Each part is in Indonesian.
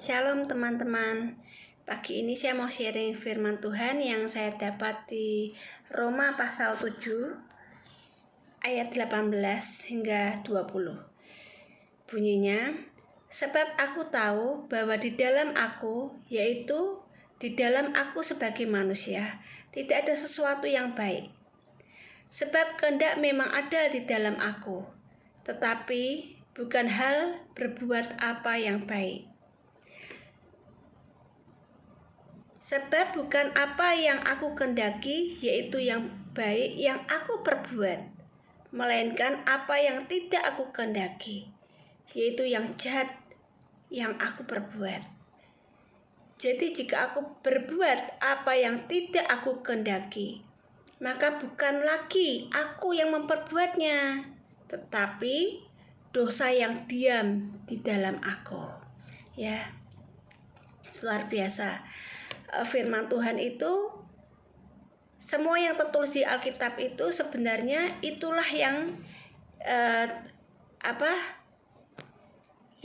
Shalom teman-teman. Pagi ini saya mau sharing firman Tuhan yang saya dapat di Roma pasal 7 ayat 18 hingga 20. Bunyinya, sebab aku tahu bahwa di dalam aku, yaitu di dalam aku sebagai manusia, tidak ada sesuatu yang baik. Sebab kehendak memang ada di dalam aku, tetapi bukan hal berbuat apa yang baik. Sebab bukan apa yang aku kehendaki, yaitu yang baik yang aku perbuat, melainkan apa yang tidak aku kehendaki, yaitu yang jahat yang aku perbuat. Jadi jika aku berbuat apa yang tidak aku kehendaki, maka bukan lagi aku yang memperbuatnya, tetapi dosa yang diam di dalam aku. Ya, luar biasa. Firman Tuhan itu, semua yang tertulis di Alkitab itu sebenarnya itulah yang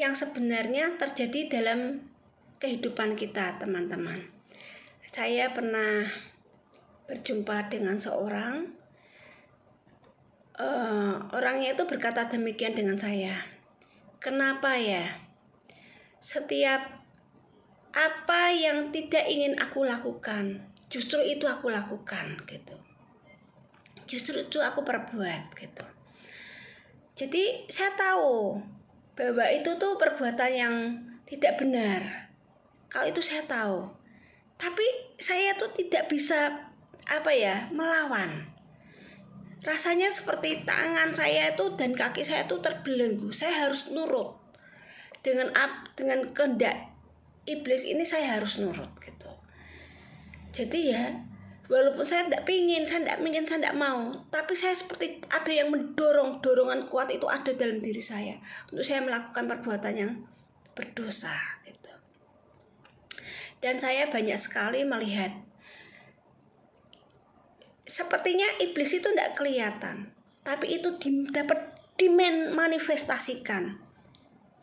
yang sebenarnya terjadi dalam kehidupan kita, teman-teman. Saya pernah berjumpa dengan seorang orangnya itu berkata demikian dengan saya. Kenapa ya? Setiap apa yang tidak ingin aku lakukan, justru itu aku lakukan gitu. Justru itu aku perbuat gitu. Jadi saya tahu bahwa itu tuh perbuatan yang tidak benar. Kalau itu saya tahu. Tapi saya tuh tidak bisa melawan. Rasanya seperti tangan saya itu dan kaki saya tuh terbelenggu. Saya harus nurut dengan kehendak iblis ini, saya harus nurut gitu. Jadi ya, walaupun saya tidak pingin, saya tidak mau, tapi saya seperti ada yang mendorong, dorongan kuat itu ada dalam diri saya untuk saya melakukan perbuatan yang berdosa gitu. Dan saya banyak sekali melihat, sepertinya iblis itu tidak kelihatan, tapi itu dapat dimanifestasikan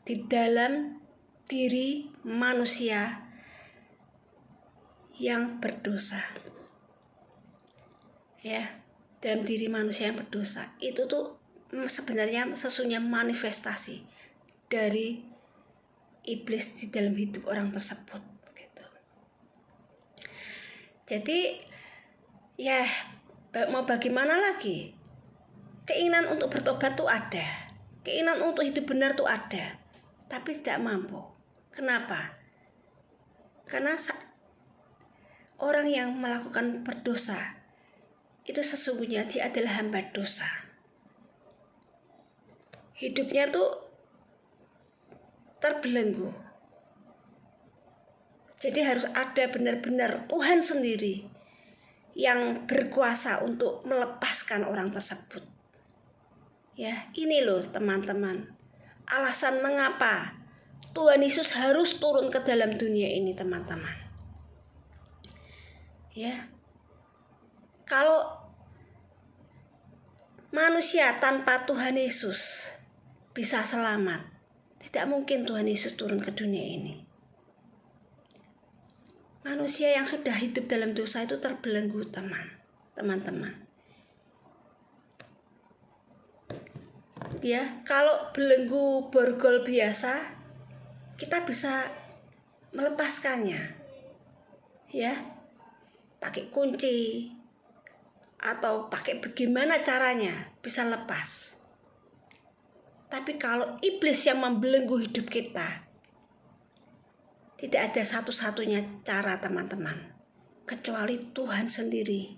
di dalam diri manusia yang berdosa. Ya, dalam diri manusia yang berdosa itu tuh sebenarnya sesungguhnya manifestasi dari iblis di dalam hidup orang tersebut gitu. Jadi ya, mau bagaimana lagi? Keinginan untuk bertobat tuh ada, keinginan untuk hidup benar tuh ada, tapi tidak mampu. Kenapa? Karena orang yang melakukan berdosa itu sesungguhnya dia adalah hamba dosa. Hidupnya tuh terbelenggu. Jadi harus ada benar-benar Tuhan sendiri yang berkuasa untuk melepaskan orang tersebut. Ya, ini loh teman-teman, alasan mengapa Tuhan Yesus harus turun ke dalam dunia ini, teman-teman. Ya, kalau manusia tanpa Tuhan Yesus bisa selamat, tidak mungkin Tuhan Yesus turun ke dunia ini. Manusia yang sudah hidup dalam dosa itu terbelenggu, teman-teman. Ya, kalau belenggu borgol biasa, kita bisa melepaskannya. Ya, pakai kunci atau pakai bagaimana caranya bisa lepas. Tapi kalau iblis yang membelenggu hidup kita, tidak ada satu-satunya cara, teman-teman, kecuali Tuhan sendiri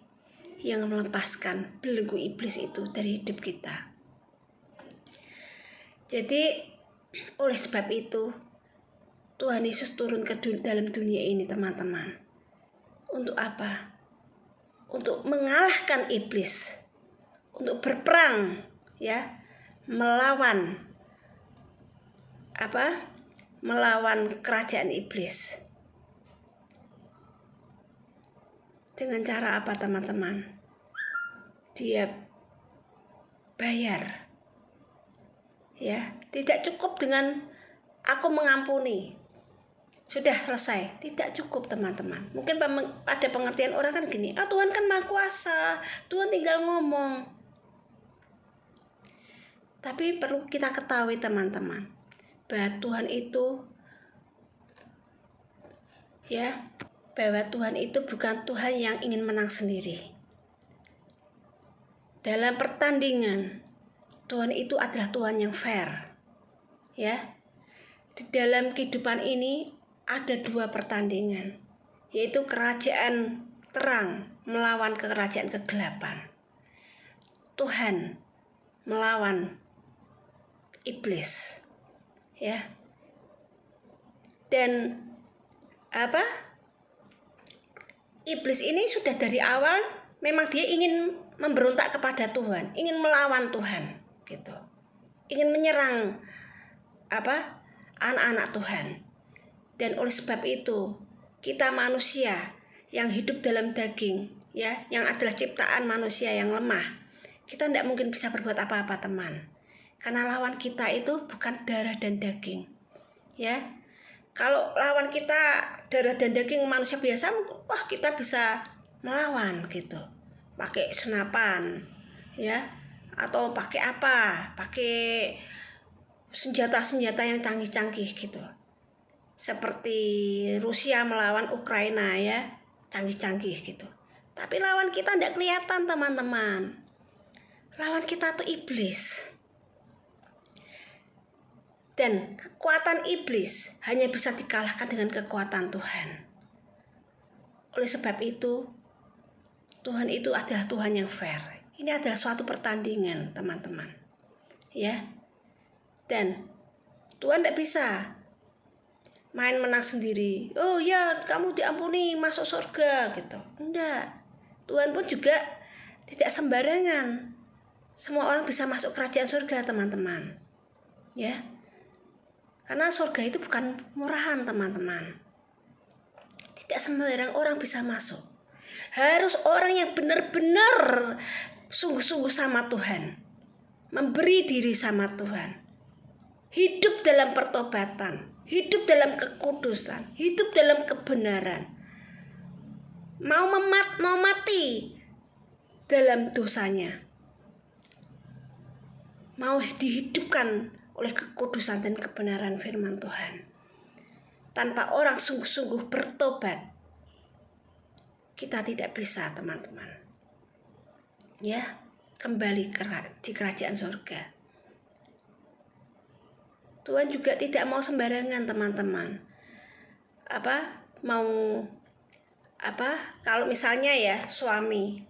yang melepaskan belenggu iblis itu dari hidup kita. Jadi oleh sebab itu Tuhan Yesus turun ke dalam dunia ini, teman-teman. Untuk apa? Untuk mengalahkan iblis, untuk berperang, ya, melawan kerajaan iblis. Dengan cara apa, teman-teman? Dia bayar. Ya, tidak cukup dengan aku mengampuni. sudah selesai. Tidak cukup teman-teman. Mungkin pada pengertian orang kan gini, Tuhan kan Maha Kuasa, Tuhan tinggal ngomong. Tapi perlu kita ketahui teman-teman, bahwa Tuhan itu bukan Tuhan yang ingin menang sendiri. Dalam pertandingan, Tuhan itu adalah Tuhan yang fair. Ya. Di dalam kehidupan ini ada 2 pertandingan, yaitu kerajaan terang melawan kerajaan kegelapan. Tuhan melawan iblis. Ya. Dan iblis ini sudah dari awal memang dia ingin memberontak kepada Tuhan, ingin melawan Tuhan, gitu. Ingin menyerang anak-anak Tuhan. Dan oleh sebab itu, kita manusia yang hidup dalam daging, ya, yang adalah ciptaan manusia yang lemah, kita tidak mungkin bisa berbuat apa-apa, teman. Karena lawan kita itu bukan darah dan daging. Ya. Kalau lawan kita darah dan daging manusia biasa, wah kita bisa melawan gitu. Pakai senapan, ya, atau pakai apa? Pakai senjata-senjata yang canggih-canggih gitu. Seperti Rusia melawan Ukraina, ya, canggih-canggih gitu. Tapi lawan kita tidak kelihatan, teman-teman. Lawan kita tuh iblis. Dan kekuatan iblis hanya bisa dikalahkan dengan kekuatan Tuhan. Oleh sebab itu, Tuhan itu adalah Tuhan yang fair. Ini adalah suatu pertandingan, teman-teman. Ya. Dan Tuhan tidak bisa main menang sendiri. Oh ya, kamu diampuni, masuk surga gitu. Enggak. Tuhan pun juga tidak sembarangan. Semua orang bisa masuk kerajaan surga, teman-teman. Ya. Karena surga itu bukan murahan, teman-teman. Tidak sembarang orang bisa masuk. Harus orang yang benar-benar sungguh-sungguh sama Tuhan. Memberi diri sama Tuhan. Hidup dalam pertobatan, hidup dalam kekudusan, hidup dalam kebenaran. Mau mati dalam dosanya. Mau dihidupkan oleh kekudusan dan kebenaran firman Tuhan. Tanpa orang sungguh-sungguh bertobat, kita tidak bisa, teman-teman. Ya, kembali di kerajaan surga. Tuhan juga tidak mau sembarangan, teman-teman. Kalau misalnya ya suami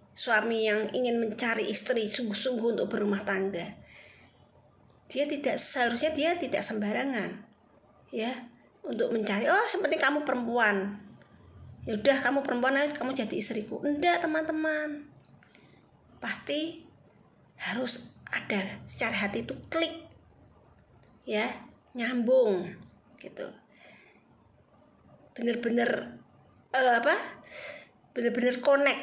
yang ingin mencari istri sungguh-sungguh untuk berumah tangga, seharusnya dia tidak sembarangan, ya, untuk mencari. Oh, seperti kamu perempuan, ya udah kamu perempuan aja, kamu jadi istriku. Enggak, teman-teman. Pasti harus ada secara hati itu klik, ya, nyambung gitu. Bener-bener bener-bener connect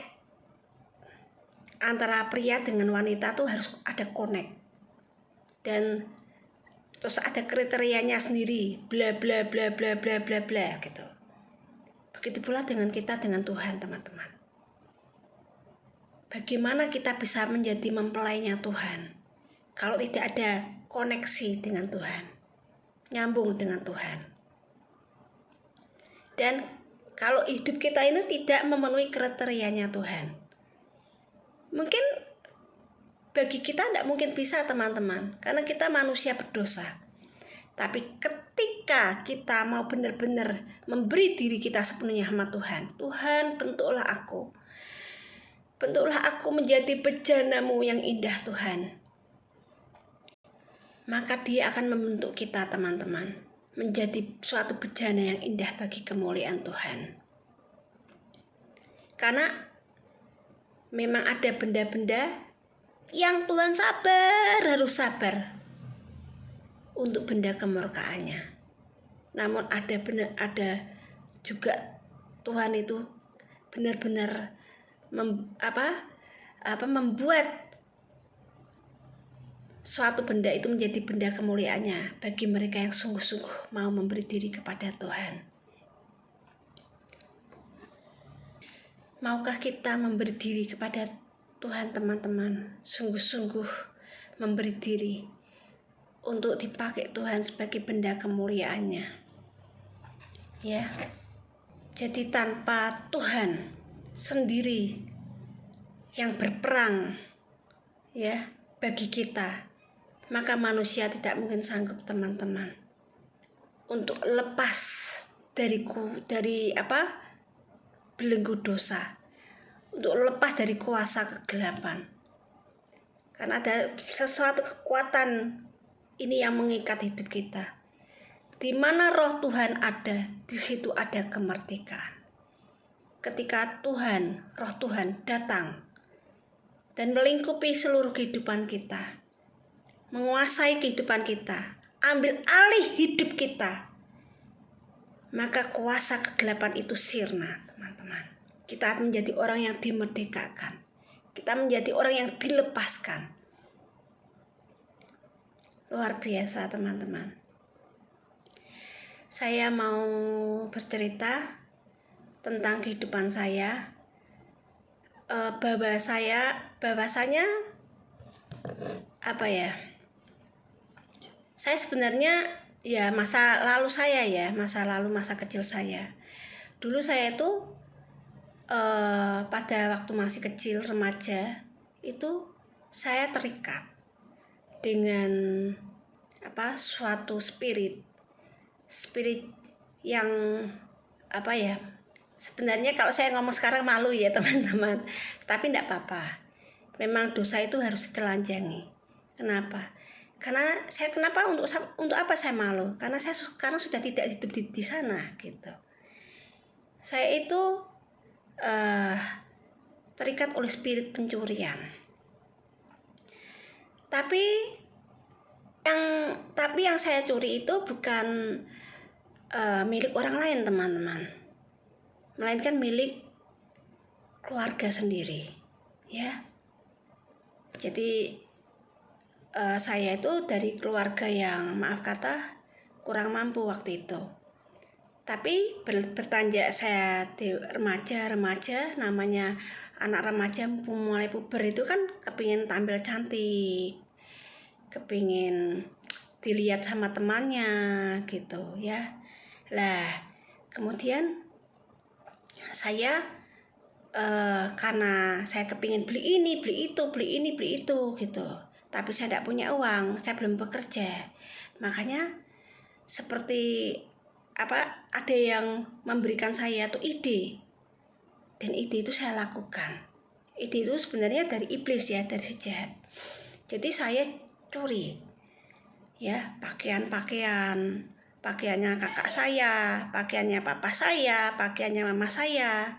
antara pria dengan wanita tuh harus ada connect. Dan terus ada kriterianya sendiri, bla bla bla bla bla bla bla gitu. Begitu pula dengan kita dengan Tuhan, teman-teman. Bagaimana kita bisa menjadi mempelainya Tuhan kalau tidak ada koneksi dengan Tuhan, nyambung dengan Tuhan. Dan kalau hidup kita ini tidak memenuhi kriterianya Tuhan, mungkin bagi kita tidak mungkin bisa, teman-teman, karena kita manusia berdosa. Tapi ketika kita mau benar-benar memberi diri kita sepenuhnya sama Tuhan, Tuhan, bentuklah aku menjadi bejanamu yang indah, Tuhan. Maka Dia akan membentuk kita, teman-teman, menjadi suatu bejana yang indah bagi kemuliaan Tuhan. Karena memang ada benda-benda yang Tuhan harus sabar untuk benda kemurkaannya. Namun ada juga Tuhan itu benar-benar membuat suatu benda itu menjadi benda kemuliaannya bagi mereka yang sungguh-sungguh mau memberi diri kepada Tuhan. Maukah kita memberi diri kepada Tuhan, teman-teman? Sungguh-sungguh memberi diri untuk dipakai Tuhan sebagai benda kemuliaannya. Ya. Jadi tanpa Tuhan sendiri yang berperang ya bagi kita, maka manusia tidak mungkin sanggup, teman-teman, untuk lepas dari belenggu dosa, untuk lepas dari kuasa kegelapan. Karena ada sesuatu kekuatan ini yang mengikat hidup kita. Di mana roh Tuhan ada, di situ ada kemerdekaan. Ketika roh Tuhan datang dan melingkupi seluruh kehidupan kita, menguasai kehidupan kita, ambil alih hidup kita, maka kuasa kegelapan itu sirna, teman-teman. Kita akan menjadi orang yang dimerdekakan. Kita menjadi orang yang dilepaskan. Luar biasa, teman-teman. Saya mau bercerita tentang kehidupan saya. Bahwasanya saya sebenarnya ya masa kecil saya. Dulu saya itu pada waktu masih kecil, remaja, itu saya terikat dengan suatu spirit yang sebenarnya kalau saya ngomong sekarang malu ya, teman-teman, tapi tidak apa-apa. Memang dosa itu harus ditelanjangi. Kenapa? Untuk apa saya malu? Karena saya sekarang sudah tidak hidup di sana gitu. Saya itu terikat oleh spirit pencurian. Tapi yang saya curi itu bukan milik orang lain, teman-teman, melainkan milik keluarga sendiri, ya. Jadi saya itu dari keluarga yang maaf kata kurang mampu waktu itu. Tapi bertanjak saya di remaja, namanya anak remaja mulai puber itu kan kepingin tampil cantik, kepingin dilihat sama temannya gitu ya. Lah kemudian saya karena saya kepingin beli ini, beli itu gitu. Tapi saya tidak punya uang, saya belum bekerja. Makanya seperti ada yang memberikan saya tuh ide. Dan ide itu saya lakukan. Ide itu sebenarnya dari iblis ya, dari si jahat. Jadi saya curi ya pakaiannya kakak saya, pakaiannya papa saya, pakaiannya mama saya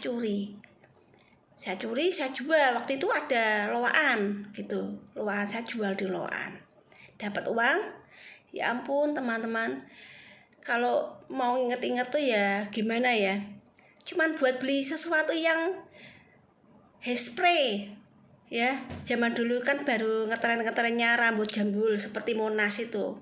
curi. Saya jual. Waktu itu ada lowaan gitu. Lowaan, saya jual di lowaan. Dapat uang. Ya ampun, teman-teman. Kalau mau inget-inget tuh ya gimana ya. Cuman buat beli sesuatu yang hairspray. Ya, zaman dulu kan baru ngetren-ngetrennya rambut jambul seperti Monas itu.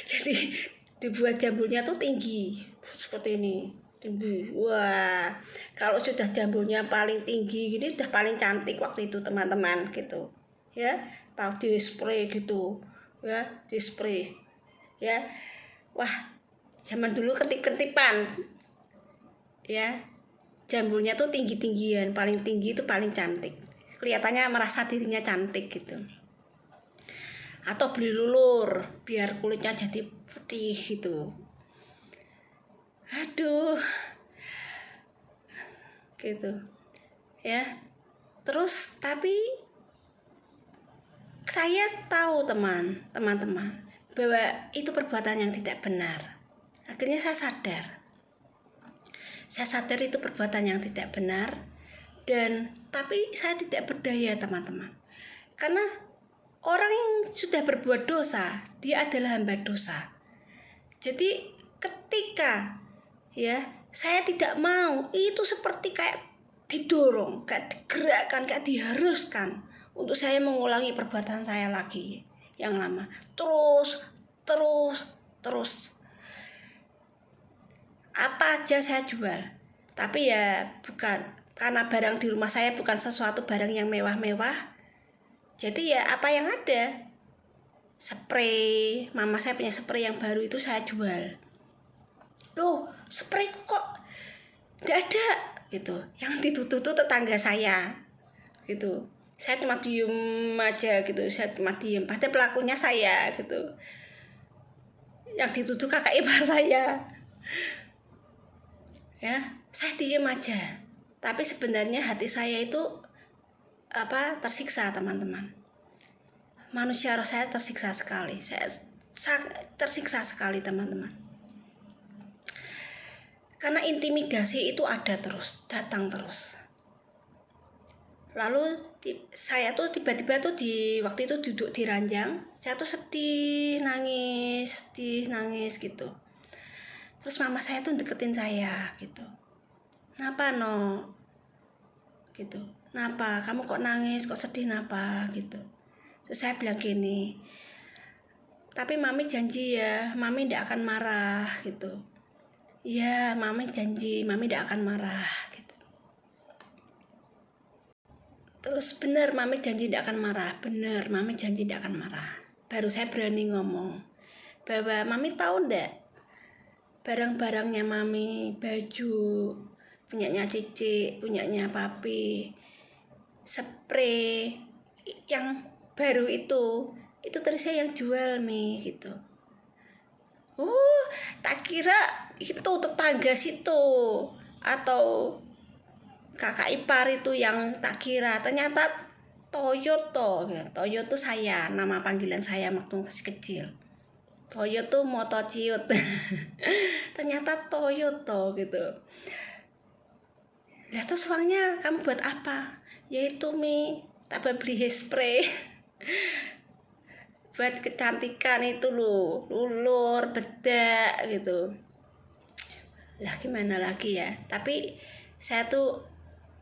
Jadi dibuat jambulnya tuh tinggi seperti ini. Tinggi. Wah, kalau sudah jambulnya paling tinggi gini udah paling cantik waktu itu, teman-teman gitu. Ya, pakai spray gitu. Ya, di spray. Ya. Wah, zaman dulu ketip-ketipan. Ya. Jambulnya tuh tinggi-tinggian, paling tinggi itu paling cantik. Kelihatannya merasa dirinya cantik gitu. Atau beli lulur biar kulitnya jadi putih gitu. Aduh, gitu ya. Terus tapi saya tahu teman-teman bahwa itu perbuatan yang tidak benar. Akhirnya saya sadar itu perbuatan yang tidak benar. Dan tapi saya tidak berdaya, teman-teman, karena orang yang sudah berbuat dosa, dia adalah hamba dosa. Jadi ketika ya saya tidak mau, itu seperti kayak didorong, kayak digerakkan, kayak diharuskan untuk saya mengulangi perbuatan saya lagi yang lama, terus apa aja saya jual. Tapi ya bukan, karena barang di rumah saya bukan sesuatu barang yang mewah-mewah. Jadi ya apa yang ada. Spray, mama saya punya spray yang baru itu saya jual. Loh, sprayku kok nggak ada gitu. Yang ditutup tuh tetangga saya gitu. Saya cuma diem aja gitu, saya cuma diem. Padahal pelakunya saya gitu. Yang dituduh kakak ipar saya. Ya, saya diem aja. Tapi sebenarnya hati saya itu tersiksa, teman-teman. Manusia roh saya tersiksa sekali. Saya tersiksa sekali, teman-teman. Karena intimidasi itu ada terus, datang terus. Lalu saya tuh tiba-tiba tuh di waktu itu duduk di ranjang, saya tuh sedih, nangis gitu. Terus mama saya tuh deketin saya gitu. "Kenapa, No?" Gitu. "Kenapa? Kamu kok nangis, kok sedih, kenapa?" Gitu. Terus saya bilang gini, "Tapi Mami janji ya, Mami tidak akan marah." Gitu. "Iya, Mami janji, Mami tidak akan marah." Gitu. Terus benar, Mami janji tidak akan marah. Benar, Mami janji tidak akan marah. Baru saya berani ngomong bahwa Mami tahu ndak, barang-barangnya Mami, baju punyanya Cici, punyanya Papi, spray yang baru itu terusnya yang jual Mi gitu. Tak kira itu tetangga situ atau kakak ipar itu yang tak kira, ternyata Toyoto saya, nama panggilan saya waktu masih kecil. Toyoto motociut. Ternyata Toyoto gitu. Lah terus uangnya kamu buat apa? Yaitu Mi, tak beli spray. Buat kecantikan itu loh, lulur, bedak gitu. Lah gimana lagi ya? Tapi saya tuh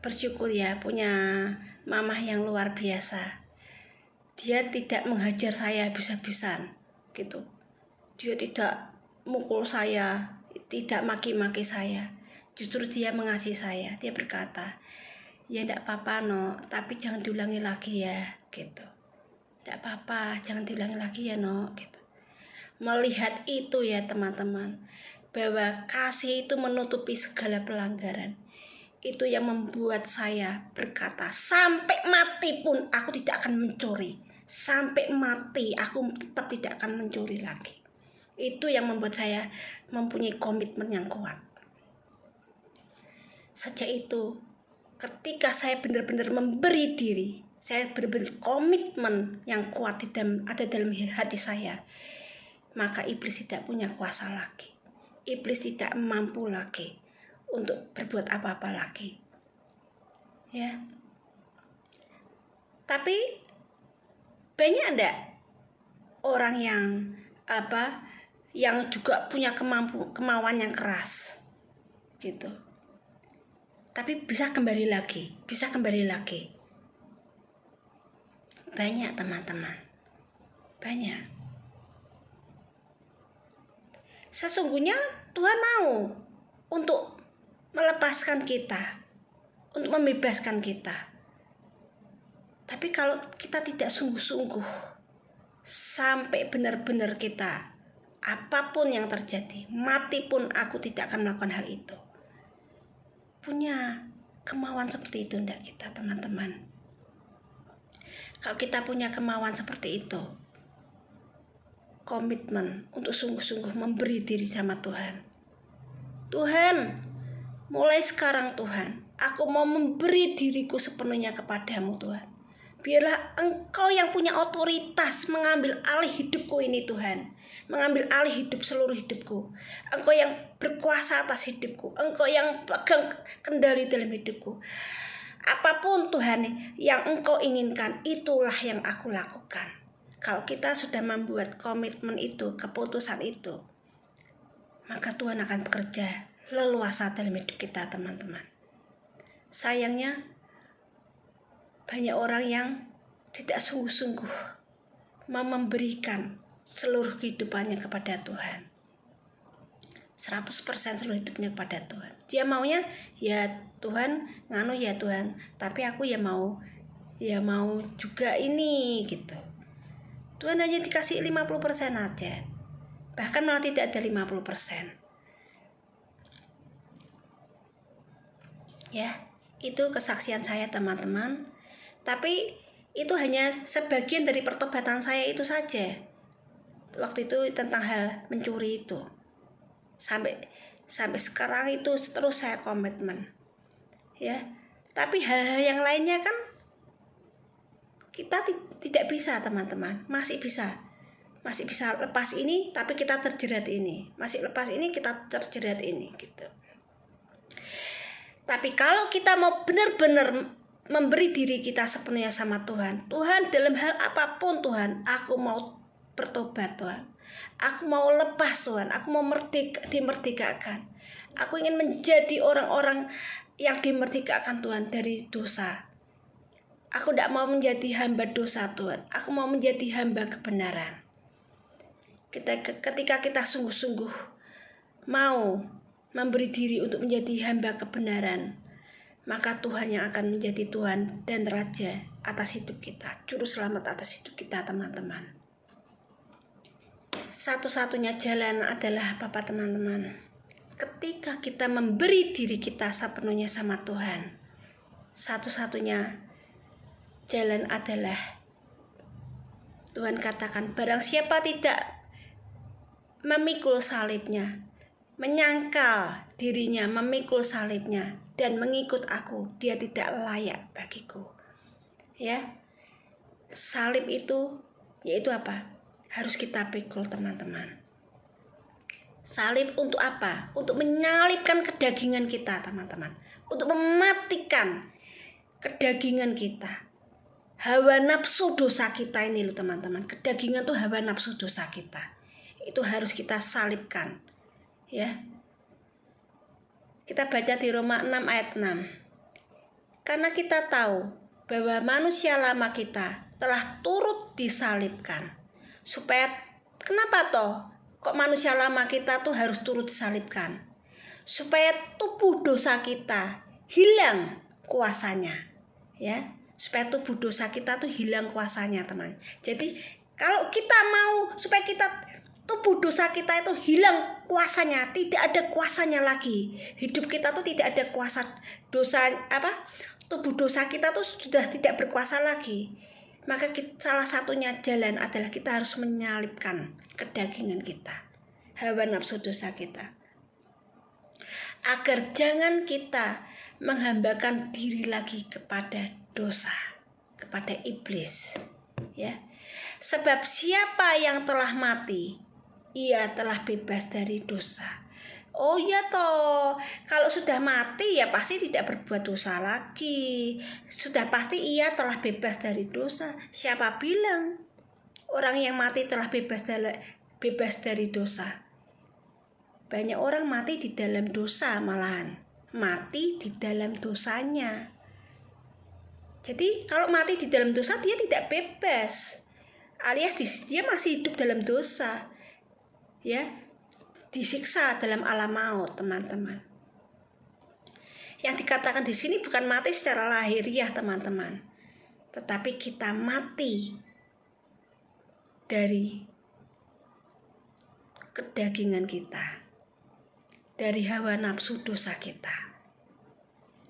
bersyukur ya punya mamah yang luar biasa. Dia tidak menghajar saya habis-habisan gitu. Dia tidak mukul saya, tidak maki-maki saya. Justru dia mengasihi saya. Dia berkata, "Ya enggak apa-apa No, tapi jangan diulangi lagi ya." Gitu. "Enggak apa-apa, jangan diulangi lagi ya No." Gitu. Melihat itu ya teman-teman, bahwa kasih itu menutupi segala pelanggaran. Itu yang membuat saya berkata, sampai mati pun aku tidak akan mencuri. Sampai mati aku tetap tidak akan mencuri lagi. Itu yang membuat saya mempunyai komitmen yang kuat. Sejak itu, ketika saya benar-benar memberi diri, saya benar-benar komitmen yang kuat ada dalam hati saya, maka iblis tidak punya kuasa lagi. Iblis tidak mampu lagi untuk berbuat apa-apa lagi. Ya. Tapi banyak enggak orang yang juga punya kemauan yang keras gitu. Tapi bisa kembali lagi. Banyak teman-teman. Banyak. Sesungguhnya Tuhan mau untuk melepaskan kita, untuk membebaskan kita. Tapi kalau kita tidak sungguh-sungguh, sampai benar-benar kita, apapun yang terjadi, mati pun aku tidak akan melakukan hal itu. Punya kemauan seperti itu enggak kita, teman-teman? Kalau kita punya kemauan seperti itu, komitmen untuk sungguh-sungguh memberi diri sama Tuhan. Tuhan, mulai sekarang Tuhan, aku mau memberi diriku sepenuhnya kepadamu Tuhan. Biarlah Engkau yang punya otoritas mengambil alih hidupku ini Tuhan. Mengambil alih hidup seluruh hidupku. Engkau yang berkuasa atas hidupku. Engkau yang pegang kendali dalam hidupku. Apapun Tuhan yang Engkau inginkan, itulah yang aku lakukan. Kalau kita sudah membuat komitmen itu, keputusan itu, maka Tuhan akan bekerja leluasa dalam hidup kita, teman-teman. Sayangnya banyak orang yang tidak sungguh-sungguh mau memberikan seluruh kehidupannya kepada Tuhan. 100% seluruh hidupnya kepada Tuhan. Dia maunya ya Tuhan nganu ya Tuhan, tapi aku ya mau juga ini gitu. Tuhan hanya dikasih 50% aja. Bahkan malah tidak ada 50%. Ya, itu kesaksian saya teman-teman. Tapi itu hanya sebagian dari pertobatan saya itu saja. Waktu itu tentang hal mencuri itu. Sampai sekarang itu terus saya komitmen. Ya. Tapi hal-hal yang lainnya kan kita tidak bisa teman-teman. Masih bisa lepas ini tapi kita terjerat ini. Masih lepas ini kita terjerat ini gitu. Tapi kalau kita mau benar-benar memberi diri kita sepenuhnya sama Tuhan, Tuhan dalam hal apapun Tuhan, aku mau bertobat Tuhan, aku mau lepas Tuhan, aku mau dimerdekakan, aku ingin menjadi orang-orang yang dimerdekakan Tuhan dari dosa. Aku tidak mau menjadi hamba dosa Tuhan, aku mau menjadi hamba kebenaran. Ketika kita sungguh-sungguh mau memberi diri untuk menjadi hamba kebenaran, maka Tuhan yang akan menjadi Tuhan dan Raja atas hidup kita, Juru Selamat atas hidup kita teman-teman. Satu-satunya jalan adalah apa teman-teman? Ketika kita memberi diri kita sepenuhnya sama Tuhan, satu-satunya jalan adalah Tuhan katakan, barang siapa tidak memikul salibnya, menyangkal dirinya, memikul salibnya dan mengikut aku, dia tidak layak bagiku. Ya. Salib itu yaitu apa? Harus kita pikul teman-teman. Salib untuk apa? Untuk menyalibkan kedagingan kita teman-teman. Untuk mematikan kedagingan kita. Hawa nafsu dosa kita ini loh teman-teman. Kedagingan tuh hawa nafsu dosa kita. Itu harus kita salibkan. Ya. Kita baca di Roma 6 ayat 6. Karena kita tahu bahwa manusia lama kita telah turut disalibkan. Supaya kenapa toh? Kok manusia lama kita tuh harus turut disalibkan? Supaya tubuh dosa kita hilang kuasanya. Ya. Supaya tubuh dosa kita tuh hilang kuasanya, teman. Jadi kalau kita mau supaya tubuh dosa kita itu hilang kuasanya, tidak ada kuasanya lagi. Hidup kita tuh tidak ada kuasa dosa tubuh dosa kita tuh sudah tidak berkuasa lagi. Maka salah satunya jalan adalah kita harus menyalibkan kedagingan kita, hawa nafsu dosa kita. Agar jangan kita menghambakan diri lagi kepada dosa, kepada iblis. Ya. Sebab siapa yang telah mati, ia telah bebas dari dosa. Oh ya toh, kalau sudah mati ya pasti tidak berbuat dosa lagi. Sudah pasti ia telah bebas dari dosa. Siapa bilang orang yang mati telah bebas dari dosa? Banyak orang mati di dalam dosa malahan. Mati di dalam dosanya. Jadi kalau mati di dalam dosa dia tidak bebas. Alias dia masih hidup dalam dosa. Ya, disiksa dalam alam maut, teman-teman. Yang dikatakan di sini bukan mati secara lahiriah, teman-teman, tetapi kita mati dari kedagingan kita, dari hawa nafsu dosa kita.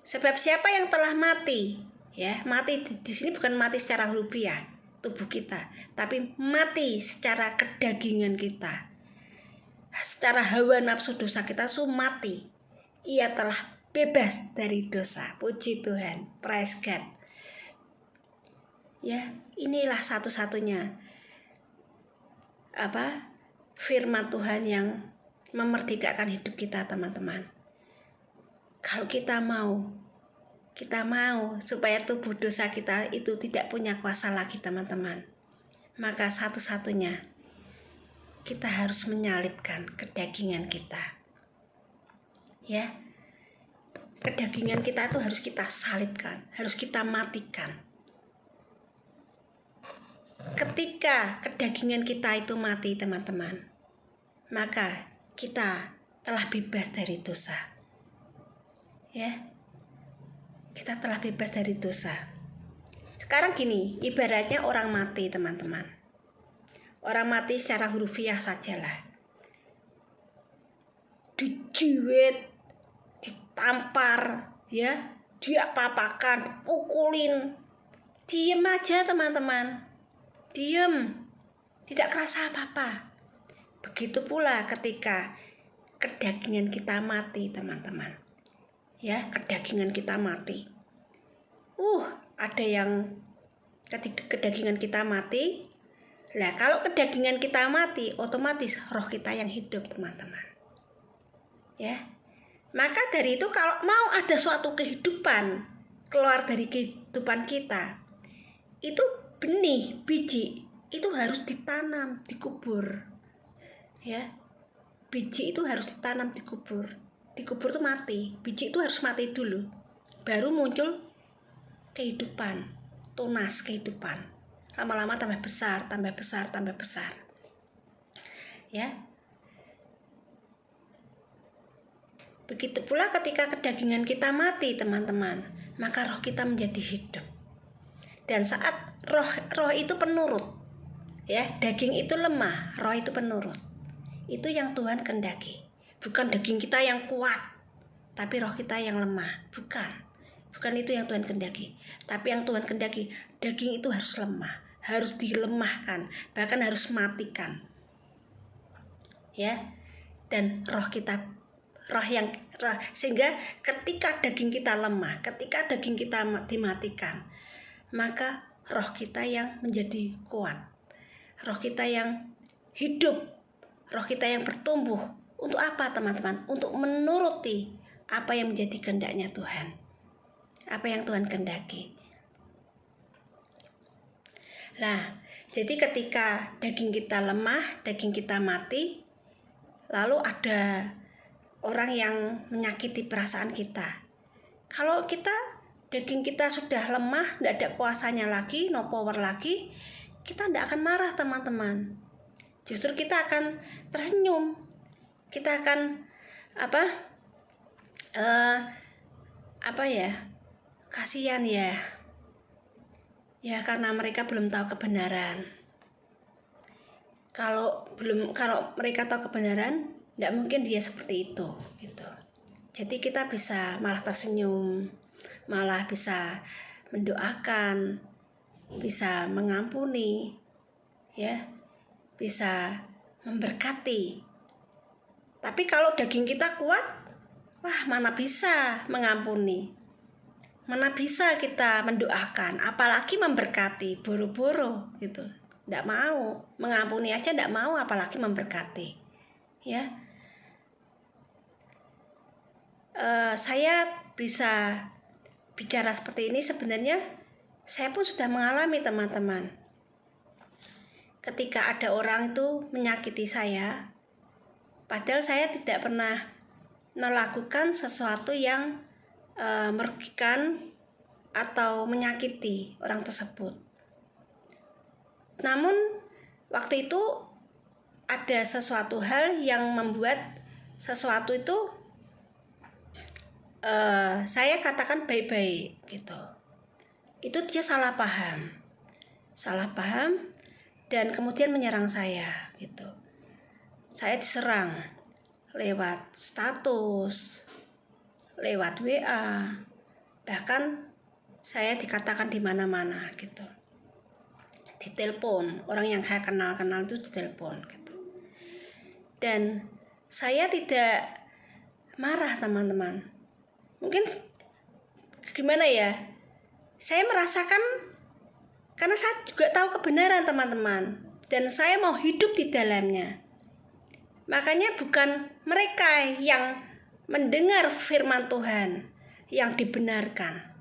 Sebab siapa yang telah mati, ya, mati di sini bukan mati secara hurufiah tubuh kita, tapi mati secara kedagingan kita. Secara hawa nafsu dosa kita mati. Ia telah bebas dari dosa. Puji Tuhan, praise God. Ya, inilah satu-satunya firman Tuhan yang memerdekakan hidup kita, teman-teman. Kalau kita mau supaya tubuh dosa kita itu tidak punya kuasa lagi, teman-teman, maka satu-satunya kita harus menyalibkan kedagingan kita. Ya. Kedagingan kita itu harus kita salibkan, harus kita matikan. Ketika kedagingan kita itu mati, teman-teman, maka kita telah bebas dari dosa. Ya. Kita telah bebas dari dosa. Sekarang gini, ibaratnya orang mati, teman-teman. Orang mati secara hurufiah sajalah. Dijiwet, ditampar, ya, diapa-apakan, pukulin. Diem aja, teman-teman. Diem. Tidak kerasa apa-apa. Begitu pula ketika kedagingan kita mati, teman-teman. Ya, kedagingan kita mati. Ada yang ketika kedagingan kita mati. Lah, kalau kedagingan kita mati, otomatis roh kita yang hidup, teman-teman. Ya. Maka dari itu kalau mau ada suatu kehidupan keluar dari kehidupan kita, itu benih, biji itu harus ditanam, dikubur. Ya. Biji itu harus ditanam, dikubur. Dikubur itu mati. Biji itu harus mati dulu. Baru muncul kehidupan, tunas kehidupan. Lama-lama tambah besar, tambah besar, tambah besar. Ya. Begitu pula ketika kedagingan kita mati, teman-teman, maka roh kita menjadi hidup. Dan saat roh itu penurut, ya, daging itu lemah, roh itu penurut. Itu yang Tuhan kehendaki. Bukan daging kita yang kuat, tapi roh kita yang lemah. Bukan itu yang Tuhan kehendaki. Tapi yang Tuhan kehendaki, daging itu harus lemah, harus dilemahkan, bahkan harus matikan. Ya. Dan roh sehingga ketika daging kita lemah, ketika daging kita dimatikan, maka roh kita yang menjadi kuat. Roh kita yang hidup, roh kita yang bertumbuh. Untuk apa, teman-teman? Untuk menuruti apa yang menjadi kehendaknya Tuhan. Apa yang Tuhan kehendaki. Nah, jadi ketika daging kita lemah, daging kita mati, lalu ada orang yang menyakiti perasaan kita. Kalau daging kita sudah lemah, tidak ada kuasanya lagi, no power lagi, kita tidak akan marah, teman-teman. Justru kita akan tersenyum. Kita akan kasihan ya. Ya, karena mereka belum tahu kebenaran. Kalau mereka tahu kebenaran, tidak mungkin dia seperti itu, gitu. Jadi kita bisa malah tersenyum, malah bisa mendoakan, bisa mengampuni, ya, bisa memberkati. Tapi kalau daging kita kuat, mana bisa mengampuni, mana bisa kita mendoakan, apalagi memberkati, boro-boro gitu. Tidak mau, mengampuni aja tidak mau, apalagi memberkati. Ya. Saya bisa bicara seperti ini sebenarnya saya pun sudah mengalami, teman-teman. Ketika ada orang itu menyakiti saya, padahal saya tidak pernah melakukan sesuatu yang merugikan atau menyakiti orang tersebut. Namun waktu itu ada sesuatu hal yang membuat sesuatu itu saya katakan baik-baik gitu. Itu dia salah paham dan kemudian menyerang saya gitu. Saya diserang lewat status, lewat WA, bahkan saya dikatakan di mana-mana gitu. Ditelepon, orang yang saya kenal itu ditelepon gitu. Dan saya tidak marah, teman-teman. Mungkin gimana ya? Saya merasakan karena saya juga tahu kebenaran, teman-teman, dan saya mau hidup di dalamnya. Makanya bukan mereka yang mendengar firman Tuhan yang dibenarkan,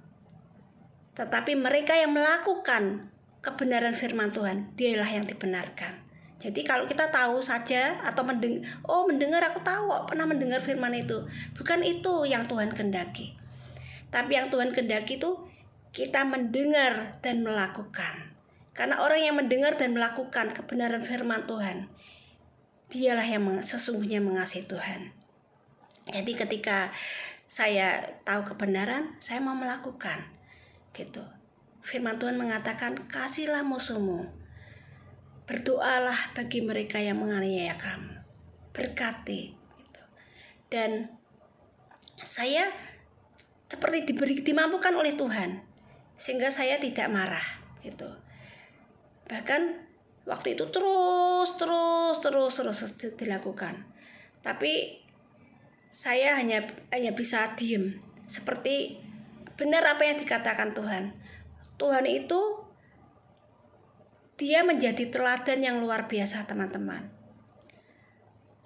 tetapi mereka yang melakukan kebenaran firman Tuhan, dialah yang dibenarkan. Jadi kalau kita tahu saja atau mendengar, aku tahu pernah mendengar firman itu, bukan itu yang Tuhan kehendaki. Tapi yang Tuhan kehendaki itu kita mendengar dan melakukan. Karena orang yang mendengar dan melakukan kebenaran firman Tuhan, dialah yang sesungguhnya mengasihi Tuhan. Jadi ketika saya tahu kebenaran, saya mau melakukan gitu. Firman Tuhan mengatakan, kasihlah musuhmu, berdoalah bagi mereka yang menganiaya kamu, berkati gitu. Dan saya seperti dimampukan oleh Tuhan, sehingga saya tidak marah gitu. Bahkan waktu itu terus dilakukan. Tapi saya hanya bisa diem, seperti benar apa yang dikatakan Tuhan. Tuhan itu dia menjadi teladan yang luar biasa, teman-teman.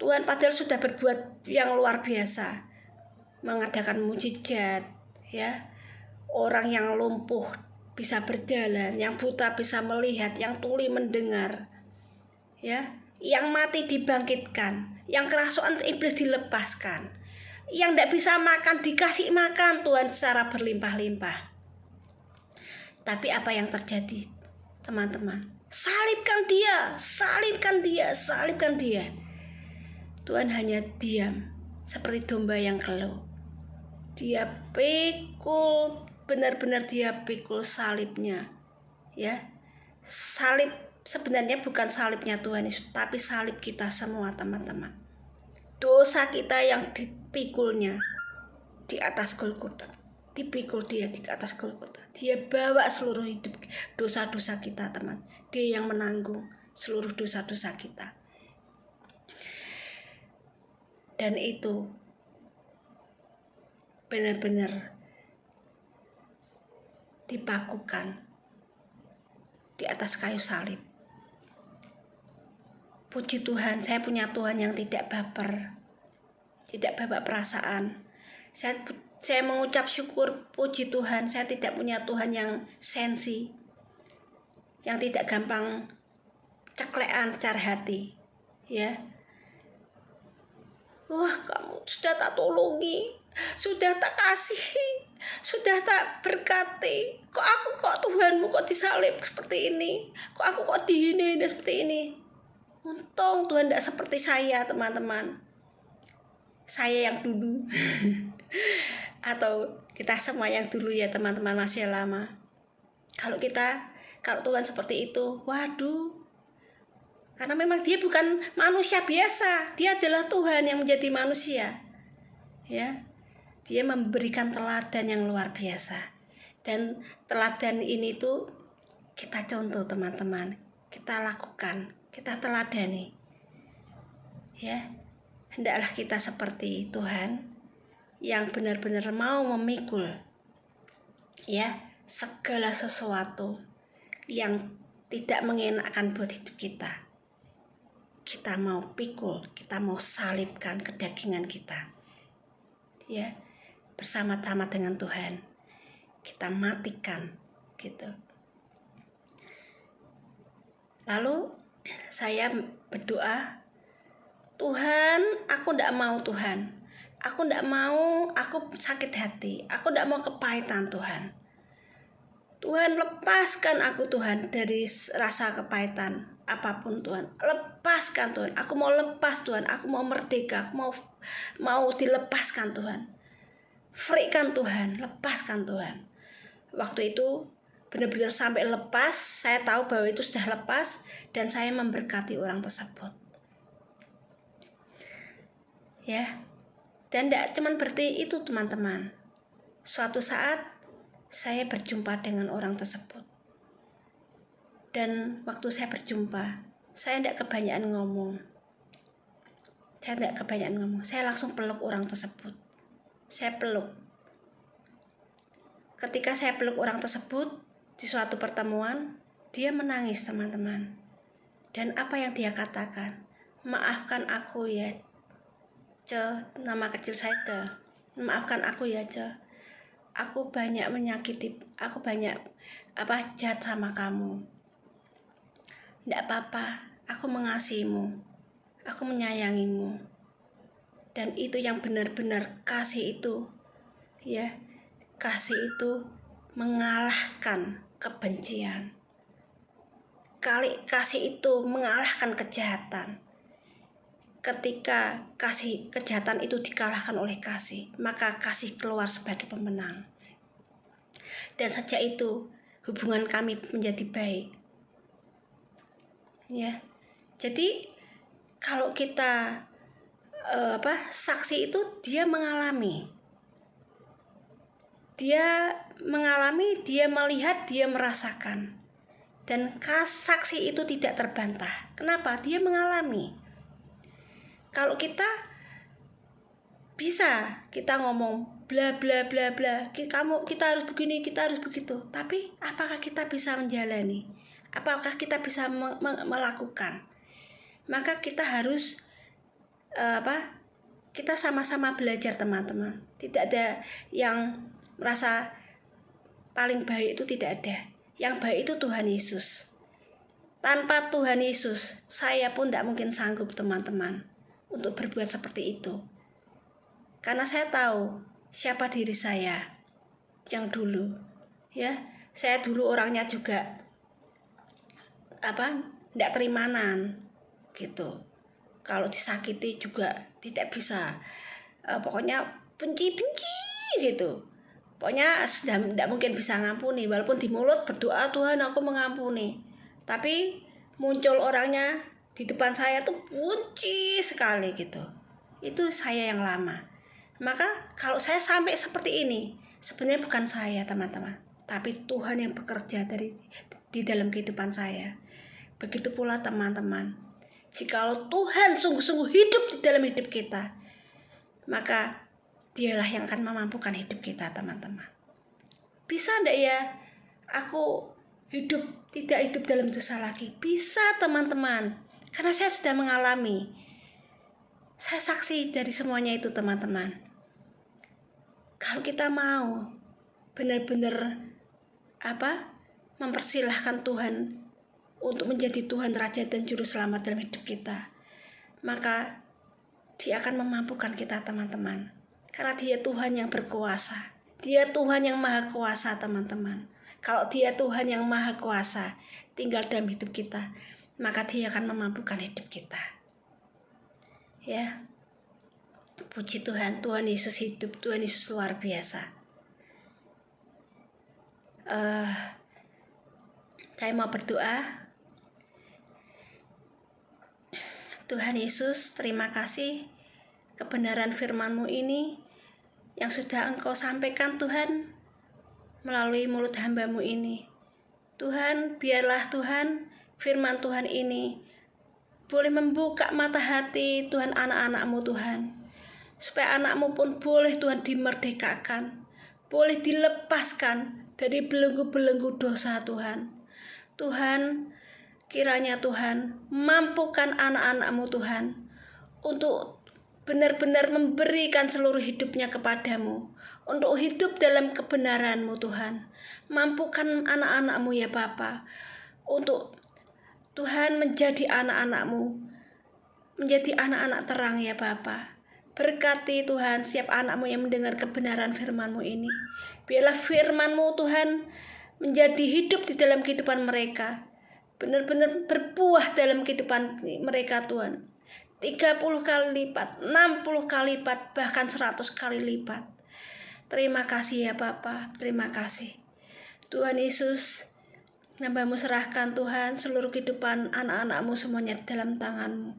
Tuhan padahal sudah berbuat yang luar biasa, mengadakan mujizat, ya. Orang yang lumpuh bisa berjalan, yang buta bisa melihat, yang tuli mendengar, ya, yang mati dibangkitkan, yang kerasukan iblis dilepaskan, yang tidak bisa makan dikasih makan Tuhan secara berlimpah-limpah. Tapi apa yang terjadi, teman-teman? Salibkan dia, salibkan dia, salibkan dia. Tuhan hanya diam seperti domba yang keluh. Dia pikul, benar-benar dia pikul salibnya, ya. Salib sebenarnya bukan salibnya Tuhan Yesus, tapi salib kita semua, teman-teman. Dosa kita yang dipikulnya di atas Golgota, dipikul dia di atas Golgota. Dia bawa seluruh hidup dosa-dosa kita, teman. Dia yang menanggung seluruh dosa-dosa kita. Dan itu benar-benar dipakukan di atas kayu salib. Puji Tuhan, saya punya Tuhan yang tidak baper, tidak bawa perasaan. Saya mengucap syukur, puji Tuhan, saya tidak punya Tuhan yang sensi, yang tidak gampang ceklekan secara hati, ya. Wah, kamu sudah tak tolongi, sudah tak kasih, sudah tak berkati. Kok Tuhanmu kok disalib seperti ini? Kok aku kok dihina seperti ini? Untung Tuhan tidak seperti saya, teman-teman. Saya yang dulu. Atau kita semua yang dulu ya, teman-teman, masih lama. Kalau Tuhan seperti itu, waduh. Karena memang dia bukan manusia biasa, dia adalah Tuhan yang menjadi manusia, ya. Dia memberikan teladan yang luar biasa, dan teladan ini tuh kita contoh, teman-teman, kita lakukan, kita teladani, ya. Hendaklah kita seperti Tuhan yang benar-benar mau memikul, ya, segala sesuatu yang tidak mengenakan buat hidup kita. Kita mau pikul, kita mau salibkan kedagingan kita, ya, bersama-sama dengan Tuhan. Kita matikan, gitu. Lalu saya berdoa, Tuhan, aku tidak mau, Tuhan. Aku tidak mau, aku sakit hati. Aku tidak mau kepahitan, Tuhan. Tuhan, lepaskan aku, Tuhan, dari rasa kepahitan apapun, Tuhan. Lepaskan, Tuhan. Aku mau lepas, Tuhan. Aku mau merdeka. Aku mau dilepaskan, Tuhan. Free-kan, Tuhan. Lepaskan, Tuhan. Waktu itu benar-benar sampai lepas. Saya tahu bahwa itu sudah lepas, dan saya memberkati orang tersebut, ya. Dan tidak cuma berarti itu, teman-teman. Suatu saat saya berjumpa dengan orang tersebut, dan waktu saya berjumpa, saya tidak kebanyakan ngomong. Saya langsung peluk orang tersebut. Saya peluk. Ketika saya peluk orang tersebut di suatu pertemuan, dia menangis, teman-teman. Dan apa yang dia katakan? Maafkan aku ya, Ce. Nama kecil saya Ce. Maafkan aku ya, Ce. Aku banyak menyakiti, aku banyak jahat sama kamu. Tidak apa-apa, aku mengasihimu, aku menyayangimu. Dan itu yang benar-benar kasih itu, ya. Kasih itu mengalahkan kebencian. Kasih itu mengalahkan kejahatan. ketika kejahatan itu dikalahkan oleh kasih, maka kasih keluar sebagai pemenang. Dan sejak itu hubungan kami menjadi baik. Ya. Jadi kalau kita saksi itu dia mengalami, dia melihat, dia merasakan. Dan saksi itu tidak terbantah. Kenapa? Dia mengalami. Kalau kita bisa kita ngomong bla bla bla bla, kita harus begini, kita harus begitu. Tapi apakah kita bisa menjalani? Apakah kita bisa melakukan? Maka kita harus kita sama-sama belajar, teman-teman. Tidak ada yang merasa paling baik, itu tidak ada. Yang baik itu Tuhan Yesus. Tanpa Tuhan Yesus, saya pun tidak mungkin sanggup, teman-teman, untuk berbuat seperti itu. Karena saya tahu siapa diri saya yang dulu. Ya, saya dulu orangnya juga tidak terimanan gitu. Kalau disakiti juga tidak bisa, pokoknya benci gitu. Pokoknya tidak mungkin bisa ngampuni. Walaupun di mulut berdoa, Tuhan aku mengampuni, tapi muncul orangnya di depan saya tuh benci sekali gitu. Itu saya yang lama. Maka kalau saya sampai seperti ini, sebenarnya bukan saya, teman-teman, tapi Tuhan yang bekerja di dalam kehidupan saya. Begitu pula teman-teman, jikalau Tuhan sungguh-sungguh hidup di dalam hidup kita, maka Dialah yang akan memampukan hidup kita, teman-teman. Bisa enggak ya aku tidak hidup dalam dosa lagi? Bisa, teman-teman. Karena saya sudah mengalami. Saya saksi dari semuanya itu, teman-teman. Kalau kita mau benar-benar mempersilahkan Tuhan untuk menjadi Tuhan, Raja dan Juru Selamat dalam hidup kita, maka Dia akan memampukan kita, teman-teman. Karena Dia Tuhan yang berkuasa. Dia Tuhan yang maha kuasa, teman-teman. Kalau Dia Tuhan yang maha kuasa tinggal dalam hidup kita, maka Dia akan memampukan hidup kita. Ya, puji Tuhan, Tuhan Yesus hidup, Tuhan Yesus luar biasa. Saya mau berdoa. Tuhan Yesus, terima kasih kebenaran firman-Mu ini yang sudah Engkau sampaikan, Tuhan, melalui mulut hamba-Mu ini. Tuhan, biarlah Tuhan firman Tuhan ini boleh membuka mata hati Tuhan anak-anak-Mu, Tuhan, supaya anak-Mu pun boleh Tuhan dimerdekakan, boleh dilepaskan dari belenggu-belenggu dosa, Tuhan. Tuhan, kiranya Tuhan mampukan anak-anak-Mu, Tuhan, untuk benar-benar memberikan seluruh hidupnya kepadamu, untuk hidup dalam kebenaran-Mu, Tuhan. Mampukan anak-anak-Mu ya Bapa, untuk Tuhan menjadi anak-anak-Mu, menjadi anak-anak terang ya Bapa. Berkati Tuhan setiap anak-Mu yang mendengar kebenaran firman-Mu ini. Biarlah firman-Mu Tuhan menjadi hidup di dalam kehidupan mereka, benar-benar berbuah dalam kehidupan mereka, Tuhan. 30 kali lipat, 60 kali lipat, bahkan 100 kali lipat. Terima kasih ya Bapa, terima kasih. Tuhan Yesus, hamba-Mu serahkan Tuhan seluruh kehidupan anak-anak-Mu semuanya dalam tangan-Mu.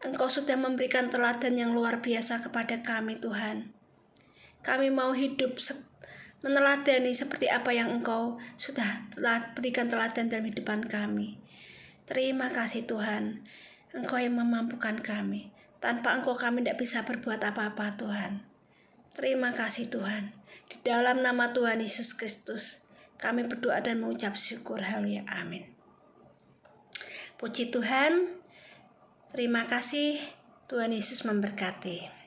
Engkau sudah memberikan teladan yang luar biasa kepada kami, Tuhan. Kami mau hidup meneladani seperti apa yang Engkau sudah berikan teladan dalam kehidupan kami. Terima kasih Tuhan. Engkau yang memampukan kami. Tanpa Engkau kami tidak bisa berbuat apa-apa, Tuhan. Terima kasih Tuhan. Di dalam nama Tuhan Yesus Kristus, kami berdoa dan mengucap syukur. Haleluya. Amin. Puji Tuhan. Terima kasih. Tuhan Yesus memberkati.